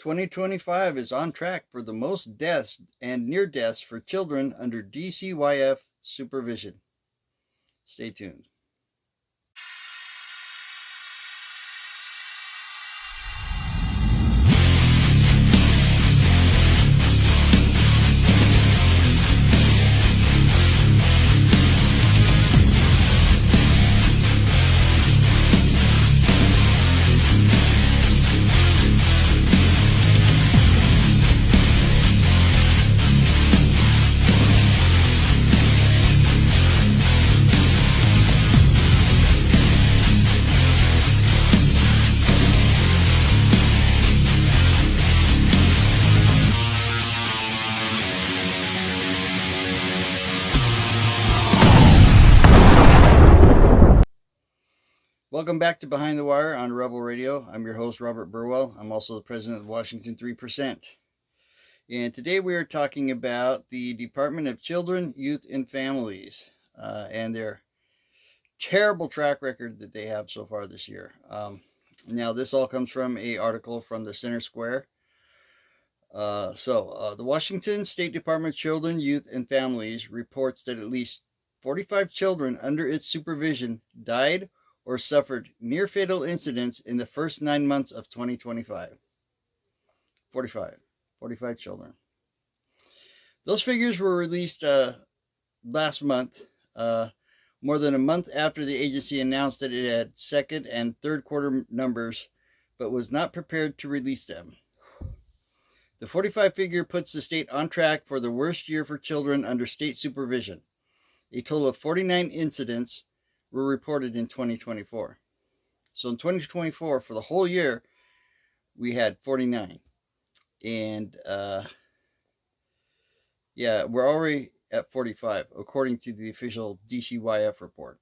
2025 is on track for the most deaths and near deaths for children under DCYF supervision. Stay tuned. Welcome back to Behind the Wire on Rebel Radio. I'm your host, Robert Burwell. I'm also the president of Washington 3%. And today we are talking about the Department of Children, Youth, and Families and their terrible track record that they have so far this year. Now, this all comes from an article from the Center Square. The Washington State Department of Children, Youth, and Families reports that at least 45 children under its supervision died or suffered near-fatal incidents in the first 9 months of 2025. 45 children. Those figures were released last month, more than a month after the agency announced that it had second and third quarter numbers, but was not prepared to release them. The 45 figure puts the state on track for the worst year for children under state supervision. A total of 49 incidents were reported in 2024. So in 2024, for the whole year, we had 49. And we're already at 45, according to the official DCYF report.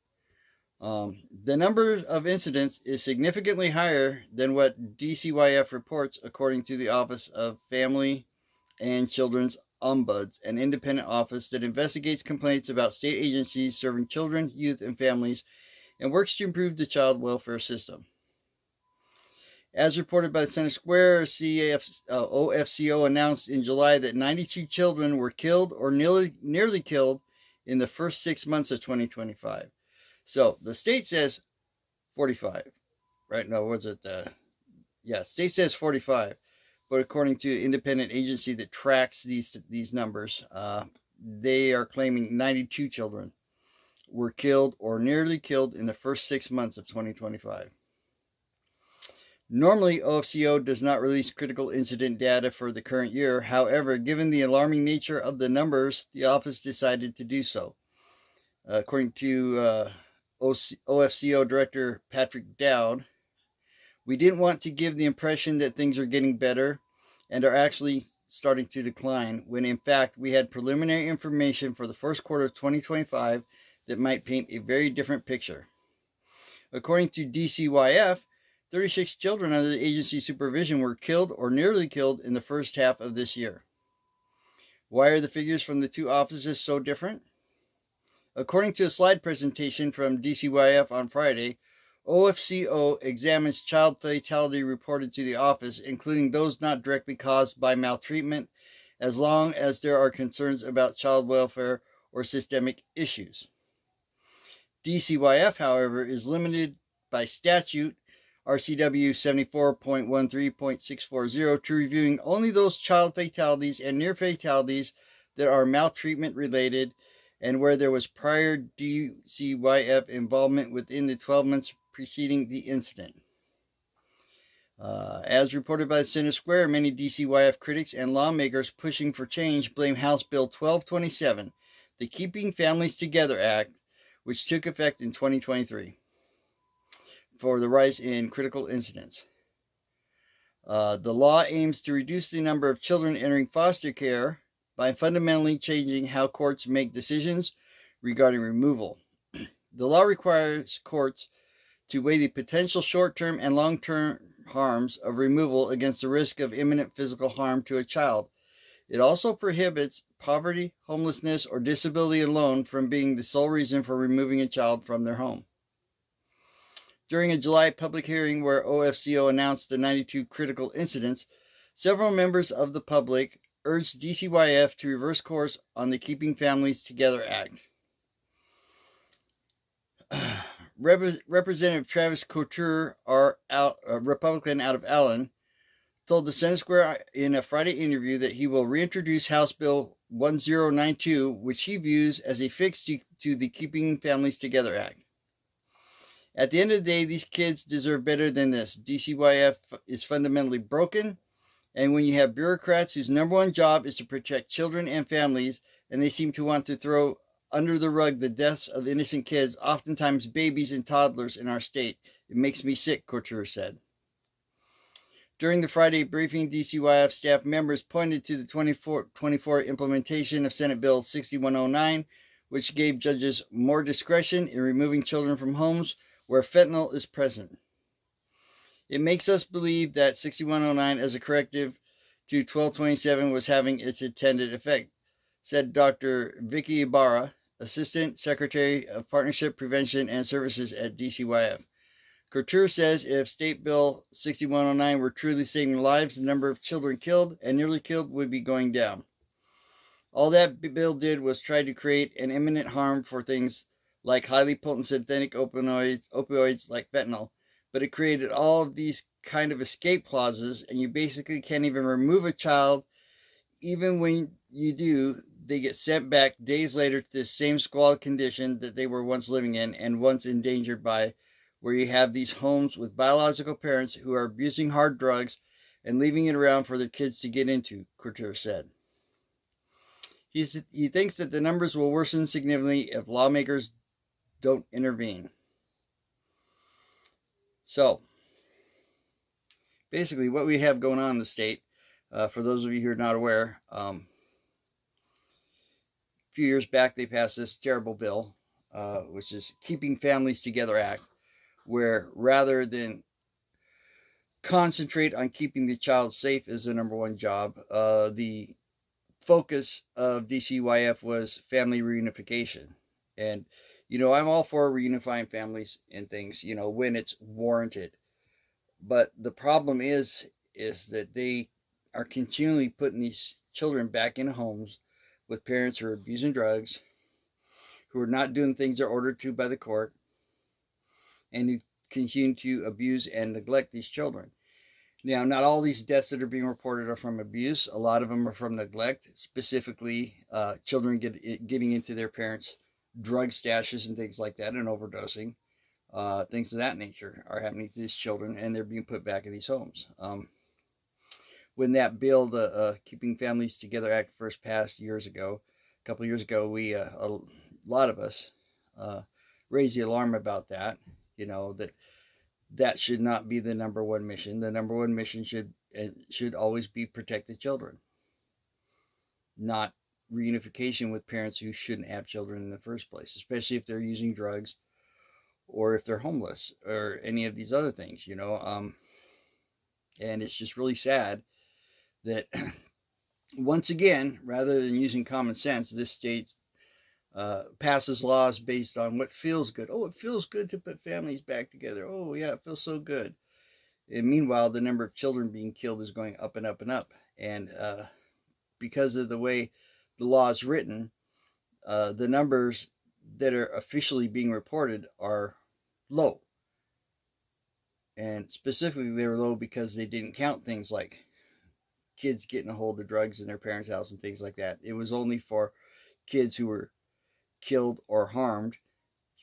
The number of incidents is significantly higher than what DCYF reports, according to the Office of Family and Children's Ombuds, an independent office that investigates complaints about state agencies serving children, youth, and families, and works to improve the child welfare system. As reported by the Center Square, OFCO announced in July that 92 children were killed or nearly killed in the first 6 months of 2025. So the state says 45, right? No, was it? State says 45. But according to an independent agency that tracks these numbers, they are claiming 92 children were killed or nearly killed in the first 6 months of 2025. Normally, OFCO does not release critical incident data for the current year. However, given the alarming nature of the numbers, the office decided to do so. According to OFCO Director Patrick Dowd, we didn't want to give the impression that things are getting better and are actually starting to decline, when in fact we had preliminary information for the first quarter of 2025 that might paint a very different picture. According to DCYF, 36 children under the agency supervision were killed or nearly killed in the first half of this year. Why are the figures from the two offices so different? According to a slide presentation from DCYF on Friday, OFCO examines child fatality reported to the office, including those not directly caused by maltreatment, as long as there are concerns about child welfare or systemic issues. DCYF, however, is limited by statute, RCW 74.13.640, to reviewing only those child fatalities and near fatalities that are maltreatment related and where there was prior DCYF involvement within the 12 months preceding the incident. As reported by the Center Square, many DCYF critics and lawmakers pushing for change blame House Bill 1227, the Keeping Families Together Act, which took effect in 2023, for the rise in critical incidents. The law aims to reduce the number of children entering foster care by fundamentally changing how courts make decisions regarding removal. The law requires courts to weigh the potential short-term and long-term harms of removal against the risk of imminent physical harm to a child. It also prohibits poverty, homelessness, or disability alone from being the sole reason for removing a child from their home. During a July public hearing where OFCO announced the 92 critical incidents, Several members of the public urged DCYF to reverse course on the Keeping Families Together Act. Representative Travis Couture, a Republican out of Allen, told the Senate Square in a Friday interview that he will reintroduce House Bill 1092, which he views as a fix to the Keeping Families Together Act. At the end of the day, these kids deserve better than this. DCYF is fundamentally broken, and when you have bureaucrats whose number one job is to protect children and families, and they seem to want to throw under the rug the deaths of innocent kids, oftentimes babies and toddlers in our state, it makes me sick, Couture said. During the Friday briefing, DCYF staff members pointed to the 2024 implementation of Senate Bill 6109, which gave judges more discretion in removing children from homes where fentanyl is present. It makes us believe that 6109 as a corrective to 1227 was having its intended effect, said Dr. Vicky Ibarra, Assistant Secretary of Partnership, Prevention, and Services at DCYF. Couture says if State Bill 6109 were truly saving lives, the number of children killed and nearly killed would be going down. All that bill did was try to create an imminent harm for things like highly potent synthetic opioids like fentanyl, but it created all of these kind of escape clauses, and you basically can't even remove a child. Even when you do, they get sent back days later to the same squalid condition that they were once living in and once endangered by, where you have these homes with biological parents who are abusing hard drugs and leaving it around for their kids to get into, Couture said. He thinks that the numbers will worsen significantly if lawmakers don't intervene. So, basically what we have going on in the state, for those of you who are not aware, a few years back they passed this terrible bill, which is Keeping Families Together Act, where rather than concentrate on keeping the child safe as the number one job, the focus of DCYF was family reunification. And, I'm all for reunifying families and things, when it's warranted. But the problem is that they are continually putting these children back in homes with parents who are abusing drugs, who are not doing things they're ordered to by the court, and who continue to abuse and neglect these children. Now, not all these deaths that are being reported are from abuse. A lot of them are from neglect, specifically children getting into their parents' drug stashes and things like that and overdosing. Things of that nature are happening to these children, and they're being put back in these homes. When that bill, the Keeping Families Together Act, first passed a couple of years ago, we, a lot of us, raised the alarm about that. That should not be the number one mission. The number one mission should always be protect the children, not reunification with parents who shouldn't have children in the first place, especially if they're using drugs or if they're homeless or any of these other things, and it's just really sad that once again, rather than using common sense, this state passes laws based on what feels good. Oh, it feels good to put families back together. Oh, yeah, it feels so good. And meanwhile, the number of children being killed is going up and up and up. And because of the way the law is written, the numbers that are officially being reported are low. And specifically, they were low because they didn't count things like kids getting a hold of drugs in their parents' house and things like that. It was only for kids who were killed or harmed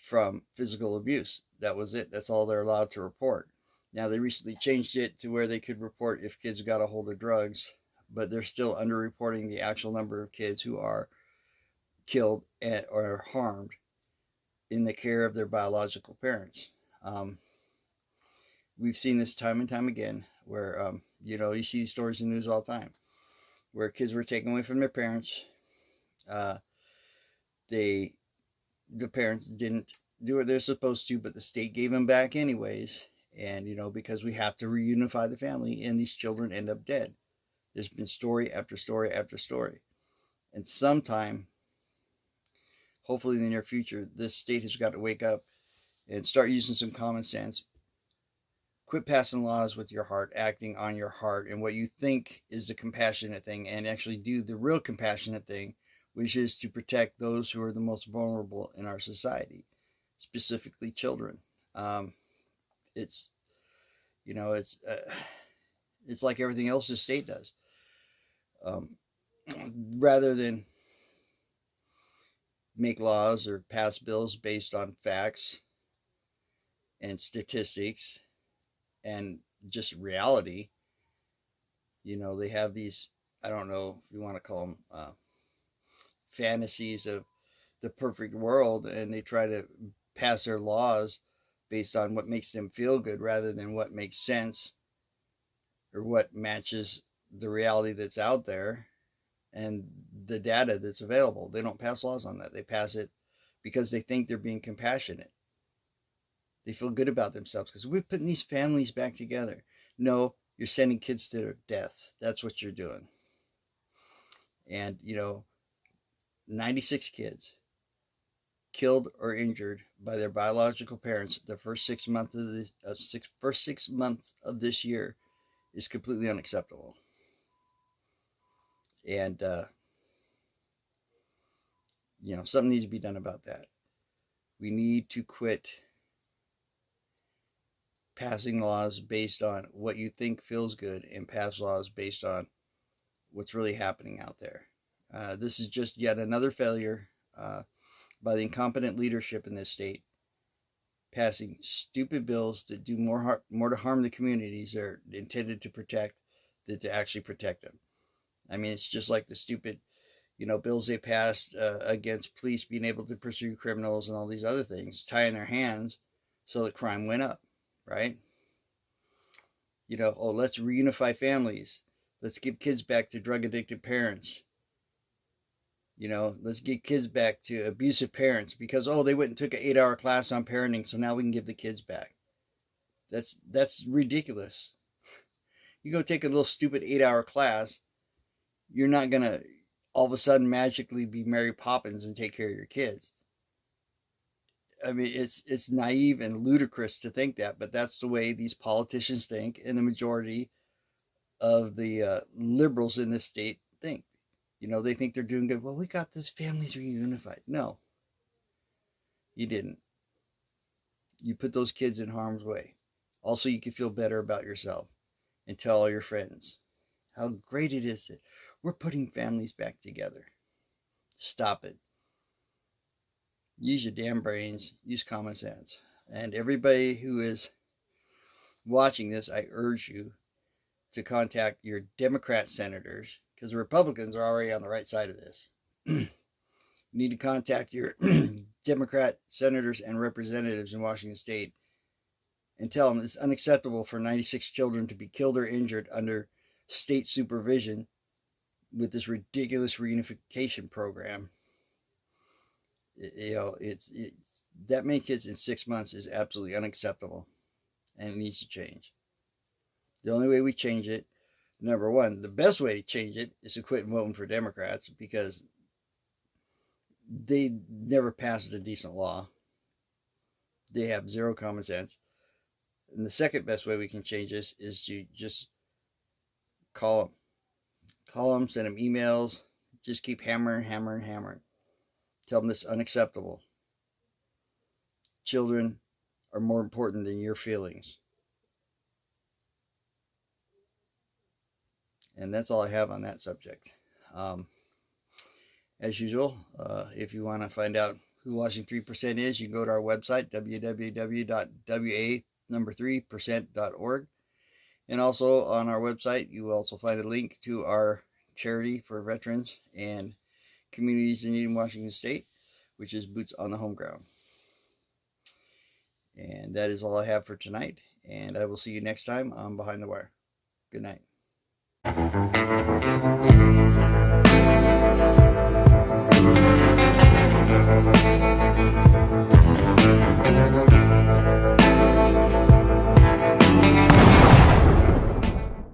from physical abuse. That was it. That's all they're allowed to report. Now, they recently changed it to where they could report if kids got a hold of drugs, but they're still underreporting the actual number of kids who are killed or harmed in the care of their biological parents. We've seen this time and time again where, you see these stories in the news all the time where kids were taken away from their parents. The parents didn't do what they're supposed to, but the state gave them back anyways. And, because we have to reunify the family, and these children end up dead. There's been story after story after story. And sometime, hopefully in the near future, this state has got to wake up and start using some common sense, quit passing laws with your heart, acting on your heart and what you think is the compassionate thing, and actually do the real compassionate thing, which is to protect those who are the most vulnerable in our society, specifically children. It's you know it's like everything else the state does. Um, Rather than make laws or pass bills based on facts and statistics and just reality, they have these, I don't know if you want to call them fantasies of the perfect world, and they try to pass their laws based on what makes them feel good rather than what makes sense or what matches the reality that's out there and the data that's available. They don't pass laws on that. They pass it because they think they're being compassionate. They feel good about themselves because we're putting these families back together. No, you're sending kids to their deaths. That's what you're doing. And 96 kids killed or injured by their biological parents the first 6 months of first 6 months of this year is completely unacceptable. And something needs to be done about that. We need to quit passing laws based on what you think feels good and pass laws based on what's really happening out there. This is just yet another failure by the incompetent leadership in this state, passing stupid bills that do more to harm the communities they're intended to protect than to actually protect them. I mean, it's just like the stupid, bills they passed against police being able to pursue criminals and all these other things, tying their hands so that crime went up, right? Let's reunify families. Let's give kids back to drug addicted parents. Let's get kids back to abusive parents because, they went and took an 8-hour class on parenting, so now we can give the kids back. That's ridiculous. You go take a little stupid 8-hour class, you're not going to all of a sudden magically be Mary Poppins and take care of your kids. I mean, it's naive and ludicrous to think that, but that's the way these politicians think, and the majority of the liberals in this state think. They think they're doing good. Well, we got this families reunified. No, you didn't. You put those kids in harm's way. Also, you can feel better about yourself and tell all your friends how great it is that we're putting families back together. Stop it. Use your damn brains. Use common sense. And everybody who is watching this, I urge you to contact your Democrat senators, because the Republicans are already on the right side of this. You need to contact your Democrat senators and representatives in Washington State and tell them it's unacceptable for 96 children to be killed or injured under state supervision with this ridiculous reunification program. It's that many kids in 6 months is absolutely unacceptable, and it needs to change. The only way we change it, number one, the best way to change it is to quit voting for Democrats, because they never passed a decent law. They have zero common sense. And the second best way we can change this is to just call them, send them emails, just keep hammering. Tell them this is unacceptable. Children are more important than your feelings. And that's all I have on that subject. As usual, if you want to find out who Washing 3% is, you can go to our website, www.wa3%.org. And also on our website, you will also find a link to our charity for veterans and communities in need in Washington State, which is Boots on the Home Ground. And that is all I have for tonight. And I will see you next time on Behind the Wire. Good night.